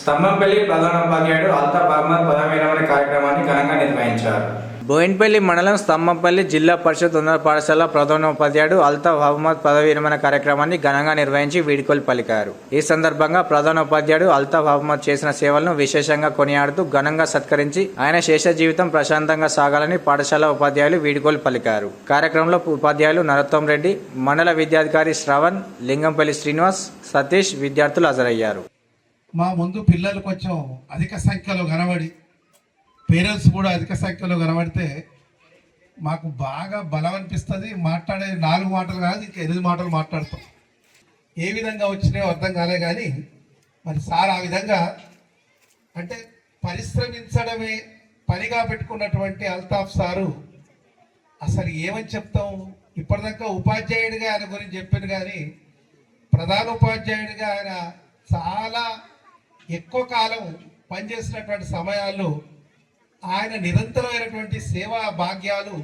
స్తంభంపల్లి ప్రధానోపాధ్యాయుడు అల్తాఫ్ అహ్మద్ పదవి విరమణ కార్యక్రమాన్ని ఘనంగా నిర్వహించారు. బోయిన్పల్లి మండలం స్తంభంపల్లి జిల్లా పరిషత్ ఉన్నత పాఠశాల ప్రధానోపాధ్యాయుడు అల్తాఫ్ అహ్మద్ పదవి విరమణ కార్యక్రమాన్ని ఘనంగా నిర్వహించి వీడ్కోలు పలికారు. ఈ సందర్భంగా ప్రధానోపాధ్యాయుడు అల్తాఫ్ అహ్మద్ చేసిన సేవలను విశేషంగా కొనియాడుతూ ఘనంగా సత్కరించి ఆయన శేష జీవితం ప్రశాంతంగా సాగాలని పాఠశాల ఉపాధ్యాయులు వీడ్కోలు పలికారు. కార్యక్రమంలో ఉపాధ్యాయులు నరోత్తం రెడ్డి, మండల విద్యాధికారి శ్రవణ్, లింగంపల్లి శ్రీనివాస్, సతీష్ విద్యార్థులు హాజరయ్యారు. మా ముందు పిల్లలు కొంచెం అధిక సంఖ్యలో కనబడి, పేరెంట్స్ కూడా అధిక సంఖ్యలో కనబడితే మాకు బాగా బలం అనిపిస్తుంది. మాట్లాడే 4 మాటలు కాదు, ఇంకా 8 మాటలు మాట్లాడతాం. ఏ విధంగా వచ్చినాయో అర్థం కాలే, కానీ మరి సార్ ఆ విధంగా అంటే పరిశ్రమించడమే పనిగా పెట్టుకున్నటువంటి అల్తాఫ్ సారు అసలు ఏమని చెప్తాం. ఇప్పటిదాకా ఉపాధ్యాయుడిగా ఆయన గురించి చెప్పాను, కానీ ప్రధాన ఉపాధ్యాయుడిగా ఆయన చాలా ఎక్కువ కాలం పనిచేసినటువంటి సమయాల్లో ఆయన నిరంతరమైనటువంటి సేవా భాగ్యాలు